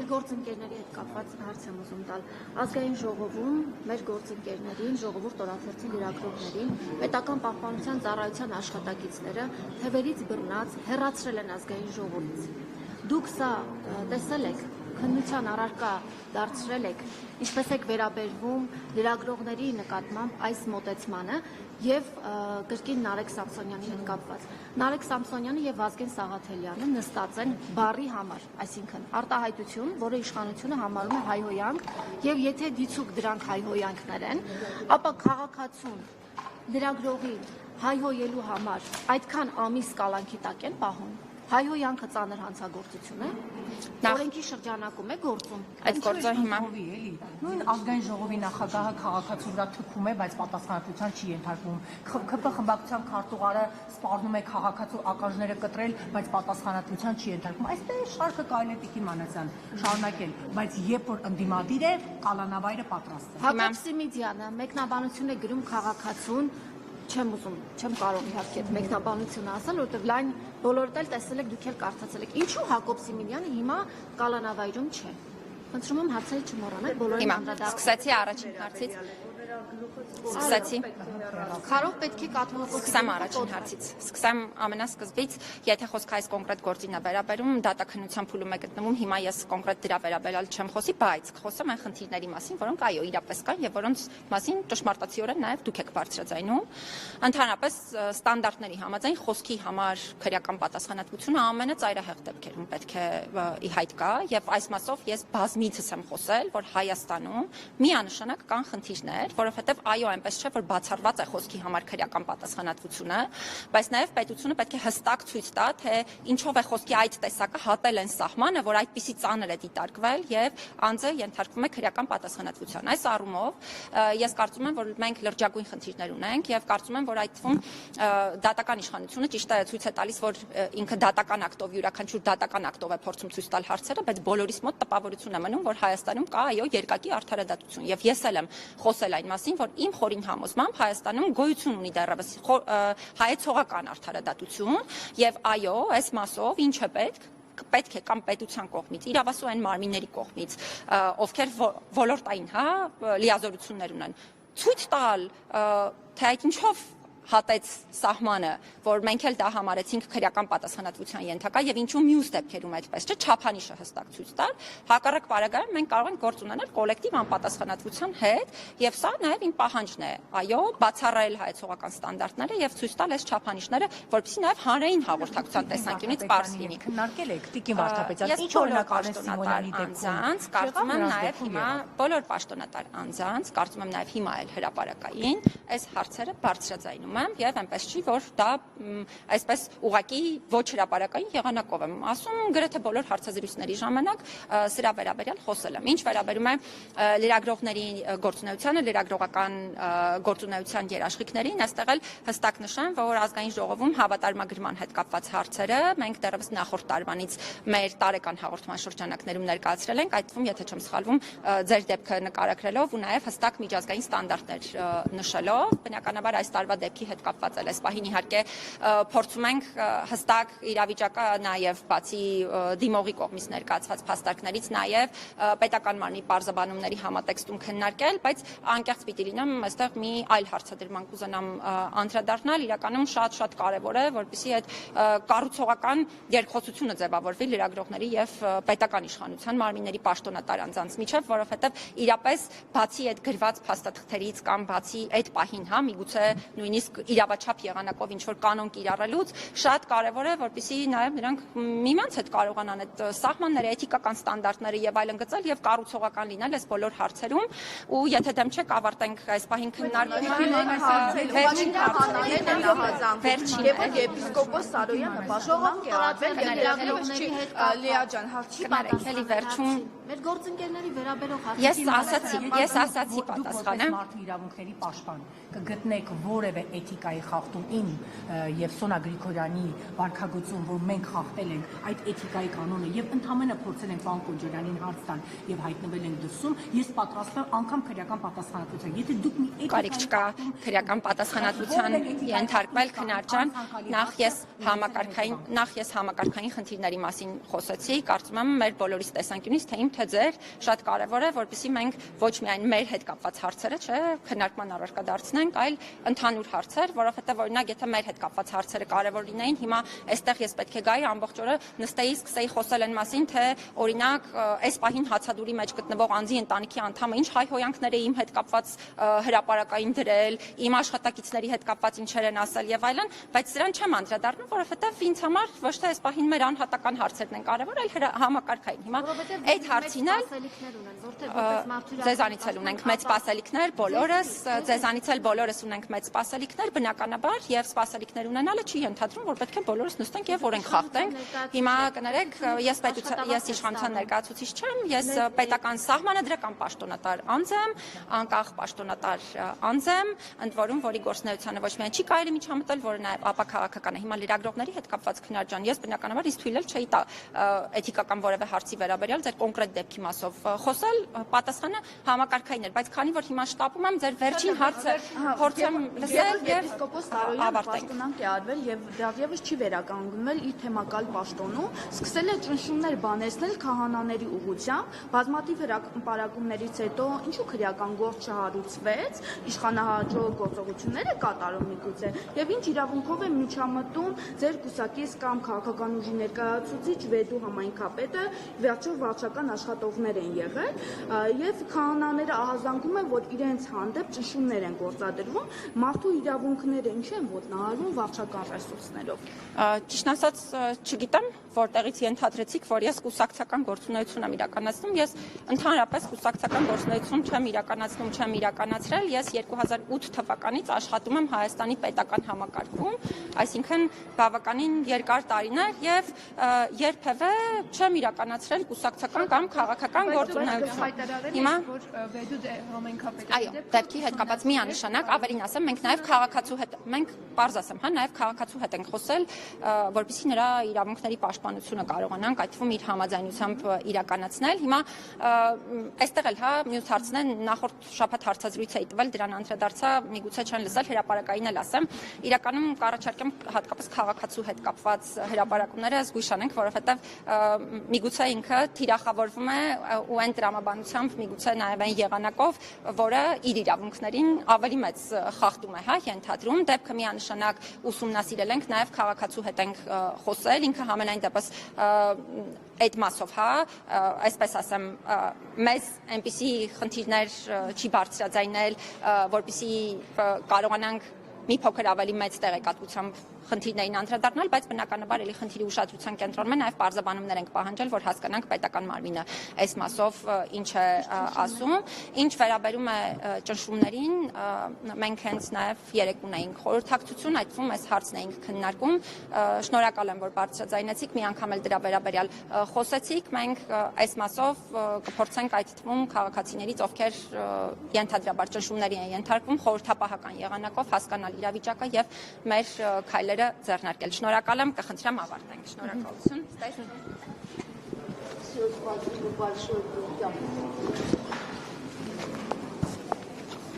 գործընկերների հետ կապված հարց եմ ուզում տալ։ Ազգային ժողովում մեր գործընկերներին, ժողովուրդ օրաթերթի լրագրողներին, պետական պահպանության ծառայության աշխատակիցները թևերից բռնած հեռացրել են ազգային ժողովից։ Դուք սա տեսել եք, քննության առարկա դարձրել եք, ինչպես եք վերաբերվում լրագրողների նկատմամբ այս մոտեցմանը եւ կրկին Նարեկ Սամսոնյանի հետ կապված։ Նարեկ Սամսոնյանը եւ Վազգեն Սաղաթելյանը նստած են բառի համար, այսինքն արտահայտություն, որը իշխանությունը համարում է հայհոյանք, եւ եթե դիցուկ դրանք հայհոյանքներ են, ապա քաղաքացուն լրագրողի հայհոյելու համար այդքան ամիս կալանքի տակ են պահում։ Հայհոյանքը ծանր հանցագործություն է, օրենքի շրջանակում է գործում։ Այդ գործը հիմա նույն ազգային ժողովի նախագահը քաղաքացու վրա թքում է, բայց պատասխանատվության չի ենթարկվում։ ԽՊ խմբակցության քարտուղարը սպառնում է քաղաքացու ականջները կտրել, բայց պատասխանատվության չի ենթարկվում։ Այստեղ շարքը կարելի է Տիկին Մանասյան շարունակել, բայց երբ որ ընդդիմադիր է, կալանավայրը պատրաստ է։ Հակոբ Սիմիդյանը մեկնաբանություն է գրում քաղաքացուն, չեմ ուզում, չեմ կարող իհարկե այդ մեկնաբանությունը ասել, որովհետև լայն բոլորդ էլ տեսել եք, դուք էլ կարդացել եք։ Ինչու Հակոբ Սիմիդյանը հիմա կալանավայրում չէ։ Խնդրում եմ հարցերը չմոռանալ, բոլորին անդրադառնալ։ Սկսեցի առաջին հարցից։ Սկսեցի։ Քարով պետք է կատվով Սկսեմ առաջին հարցից։ Սկսեմ ամենասկզբից, եթե խոսքը այս կոնկրետ գործին է վերաբերում, դատաքննության փուլում է գտնվում, հիմա ես կոնկրետ դրա վերաբերյալ չեմ խոսի, բայց խոսեմ այն խնդիրների մասին, որոնք այո, իրապես կան եւ որոնց մասին ճշմարտացիորեն նաեւ դուք եք բարձրաձայնում։ Ընդհանրապես ստանդարտների համաձայն խոսքի համար քրեական պատասխանատվությունը ամենածայրահեղ դեպքերում պետք է ի հայտ գա եւ այս մասով ես բազմիցս եմ խոսել, որ Հայաստանում միանշանակ կան խնդիրներ, որովհետեւ այո, այնպես չէ, որ բացառված է խոսքի համար քրեական պատասխանատվությունը, բայց նաև պետությունը պետք է հստակ ցույց տա, թե ինչով է խոսքի այդ տեսակը հատել են սահմանը, որ այդպիսի ծանր է դիտարկվել եւ անձը ենթարկվում է քրեական պատասխանատվության։ Այս առումով ես կարծում եմ, որ մենք լրջագույն խնդիրներ ունենք եւ կարծում եմ, որ այդ թվում դատական իշխանությունը ճիշտ է ցույց է տալիս, որ ինքը դատական ակտով յուրաքանչյուր դատական ակտով է փորձում ցույց տալ հարցերը, բայց բոլորիս մոտ տպավորություն է մնում, որ Հայաստանում կա այո երկակի արդարադատություն եւ ես էլ եմ խոսել այն մասին, որ իմ խորին համոզմամբ Հայաստանում գոյություն ունի դեռևս հայեցողական արդարադատություն եւ այո, այս մասով ինչ է պետք է կամ պետության կողմից, իրավասու այն մարմինների կողմից, ովքեր ոլորտային, լիազորություններ ունեն, ցույց տալ, թե այդ ինչով հատեց սահմանը, որ մենք էլ դա համարեցինք քրեական պատասխանատվության ենթակա եւ ինչու մյուս դեպքերում այդպես չէ, չափանիշը հստակ ցույց տալ, հակառակ պարագայում մենք կարող ենք գործ ունենալ կոլեկտիվ անպատասխանատվության հետ եւ սա նաեւ իմ պահանջն է, այո, բացառայել հայեցողական ստանդարտները եւ ցույց տալ այս չափանիշները, որովհետեւ նաեւ հանրային հաղորդակցության տեսանկյունից պարզ լինի։ Քննարկել եք Տիկին Վարդապետյան, ինչ օրինակ անես Սիմոնյանի դեպքում, կարծում եմ նաեւ հիմա բոլոր պաշտոնատար անձանց, կարծում եմ նաեւ հիմա էլ հրապարակային այս հարցերը բարձրաձայնում եւ այնպես չի, որ դա այսպես ուղակի ոչ հրապարակային եղանակով եմ ասում, գրեթե բոլոր հարցազրույցների ժամանակ սրա վերաբերյալ խոսել եմ։ Ինչ վերաբերում է լրագրողների գործունեությանը, լրագրողական գործունեության երաշխիքներին, այստեղ էլ հստակ նշեմ, որ ազգային ժողովում հավատարմագրման հետ կապված հարցերը մենք դեռևս նախորդ տարվանից մեր տարեկան հաղորդման շրջանակներում ներկայացրել ենք, այդ թվում, եթե չեմ սխալվում, ձեր դեպքը նկարագրելով ու նաեւ հստակ միջազգային ստանդարտներ նշելով, բնականաբար այս տարվա դեպքի հետ կապված էլ այս պահին իհարկե փորձում ենք հստակ իրավիճակը նաև բացի դիմողի կողմից ներկայացված փաստարկներից նաև պետական մարմնի պարզաբանումների համատեքստում քննարկել, բայց անկեղծ պիտի լինեմ, այստեղ մի այլ հարցադրման կուզենամ անդրադառնալ, իրականում շատ կարևոր է, որպեսզի այդ կառուցողական երկխոսությունը ձևավորվի լրագրողների եւ պետական իշխանության մարմինների պաշտոնատար անձանց միջև, որովհետեւ իրապես բացի այդ գրված փաստաթղթերից կամ բացի այդ պահին, միգուցե նույնիսկ իրավաչափ եղանակով ինչ որ կանոն կիրառելուց շատ կարևոր է, որպեսզի նաև նրանք միմյանց հետ կարողանան այդ սահմանները, էթիկական ստանդարտները եւ այլն գծել եւ կառուցողական լինել այս բոլոր հարցերում ու եթե դեմ չեք ավարտենք այս պահին քննարկումը Եպիսկոպոս Սարոյանը պաշտոնանկ է արվել լրագրողների հետ Լեա ջան հարցի քննարկելի վերջում մեր գործընկերների վերաբերող հարցի ես ասացի պատասխանը մարդու իրավունքների պաշտպան կգտնեք որևէ էթիկայի խախտում իմ եւ Սոնա Գրիգորյանի վարքագծում, որ մենք խախտել ենք այդ էթիկայի կանոնը եւ ընդհանրապես փորձել ենք պարոն Կոջարյանին հարց տալ եւ հայտնվել ենք դրսում, ես պատրաստ եմ անգամ քրեական պատասխանատվության։ Եթե դուք մի կարիք չկա քրեական պատասխանատվության ենթարկվել քննարժան, նախ ես համակարգային խնդիրների մասին խոսեցի, կարծում եմ մեր բոլորիս տեսանկյունից թե իմ թե ձեր շատ կարևոր է, որպեսզի մենք ոչ միայն մեր հետ կապված հարցերը, չէ, քննարկման առարկա դարձնենք, այլ ընդհանուր հարցեր, որովհետև օրինակ եթե մեր հետ կապված հարցերը կարևոր լինեին, հիմա այստեղ ես պետք է գայի ամբողջ օրը նստեի, սկսեի խոսել այն մասին, թե օրինակ այս պահին հացադուլի մեջ գտնվող անձի ընտանիքի անդամը ինչ հայհոյանքներ է իմ հետ կապված հրապարակային դրել, իմ աշխատակիցների հետ կապված ինչեր են ասել եւ այլն, բայց սրան չեմ անդրադառնում, որովհետեւ ինձ համար ոչ թե այս պահին մեր անհատական հարցերն են կարևոր, այլ համակարգային։ Հիմա այդ հարցին էլ ձեզանից էլ ունենք մեծ սպասելիքներ, բոլորս, ձեզանից էլ բոլորս ունենք մեծ սպասելիքներ, բնականաբար, եւ սպասելիքներ ունենալը չի ենթադրում, որ պետք է բոլորս նստենք եւ օրենք խախտենք։ Հիմա կներեք, ես իշխանության ներկայացուցիչ չեմ, ես պետական սահմանադրական պաշտոնատար անձ եմ, անկախ պաշտոնատար անձ եմ, ընդ որում, որի գործունեությանը ոչ միայն չի կարելի միջամտել, որը նաեւ ապաքաղաքական է։ Հիմա լրագրողների հետ կապված քննարժան, ես բնականաբար ինձ թույլ չէի տա էթիկական որևէ հարցի վերաբերյալ ձեր կոնկրետ դեպքի մասով խոսել, պատասխանը համակարգային էր, բայց քանի որ հիմա շտապում եմ ձեր վերջին հարցը փորձեմ լսել եւ Եպիսկոպոս Տարոյանը պաշտոնանկ է արվել եւ դեռևս չի վերականգնվել իր թեմակալ պաշտոնում, սկսել է ճնշումներ բանեցնել քահանաների ուղղությամբ, բազմաթիվ հրապարակումներից հետո ինչու քրեական գործ չհարուցվեց, իշխանահաջող գործողություններ է կատարում միգուցե եւ ինչ իրավունքով է միջամտում ձեր կուսակից կամ քաղաքական ուժի ներկայացուցիչ Վեդու համայնքապետը, վերջով վարչական աշխատողներ են եղել եւ քահանաները ահազանգում են, որ իրենց հանդեպ ճնշումներ են գործադրվում, մարդու իրավունքները ինչ են ոտնահարվում վարչական ռեսուրսներով։ Ճիշտ ասած չգիտեմ, որտեղից ենթադրեցիք, որ ես կուսակցական գործունեություն եմ իրականացնում, ես ընդհանրապես կուսակցական գործունեություն չեմ իրականացնում, չեմ իրականացրել, ես 2008 թվականից աշխատում եմ Հայաստանի պետական համակարգում, այսինքն բավականին երկար տարիներ եւ երբևէ չեմ իրականացրել կուսակցական կամ քաղաքական գործունեություն։ Հիմա այո, դեպքի հետ կապված միանշանակ, ավելին ասեմ, մենք նաեւ քաղաքացու հետ, մենք պարզ ասեմ, հա, նաեւ քաղաքացու հետ ենք խոսել, որպեսզի նրա իրավունքների պաշտպանությունը կարողանանք այդ թվում իր համաձայնությամբ իրականացնել։ Հիմա այստեղ էլ հա մյուս հարցն է, նախորդ շաբաթ հարցազրույց էի տվել, դրան անդրադարձա, միգուցե չեն լսել, հրապարակային էլ ասեմ, իրականում կառաջարկեմ հատկապես քաղաքացու հետ կապված հրապարակումները զգույշ անենք, որովհետև միգուցե ինքը թիրախավորվում է ու այն տրամաբանությամբ, միգուցե նաև այն եղանակով, որը իր իրավունքներին ավելի մեծ խախտում է, հա, ենթադրում, դեպքը միանշանակ ուսումնասիրել ենք, նաև քաղաքացու հետ ենք խոսել, ինքը համենայն դեպս այդ մասով, հա, այսպես ասեմ, մեզ այնպիսի խնդիրներ չի բարձրաձայնել, որպեսզի կարողանանք մի փոքր ավելի մեծ տեղեկատվությամբ խնդիրներին անդրադառնալ, բայց բնականաբար էլի խնդիրի ուշադրության կենտրոնում է նաև պարզաբանումներ ենք պահանջել, որ հասկանանք պետական մարմինը այս մասով ինչ է ասում։ Ինչ վերաբերում է ճնշումներին, մենք հենց նաև երեկ ունեինք խորհրդակցություն, այդ թվում այս հարցն էինք քննարկում։ Շնորհակալ եմ, որ բարձրաձայնեցիք, մի անգամ էլ դրա վերաբերյալ խոսեցիք։ Մենք այս մասով կփորձենք այդ թվում քաղաքացիներից, ովքեր ենթադրաբար ճնշումների են ենթարկվում, խորհրդապահական եղանակով հասկանալ իրավիճակը եւ մեր քայլերը ձեռնարկել։ Շնորհակալ եմ, կխնդրեմ ավարտենք։ Շնորհակալություն։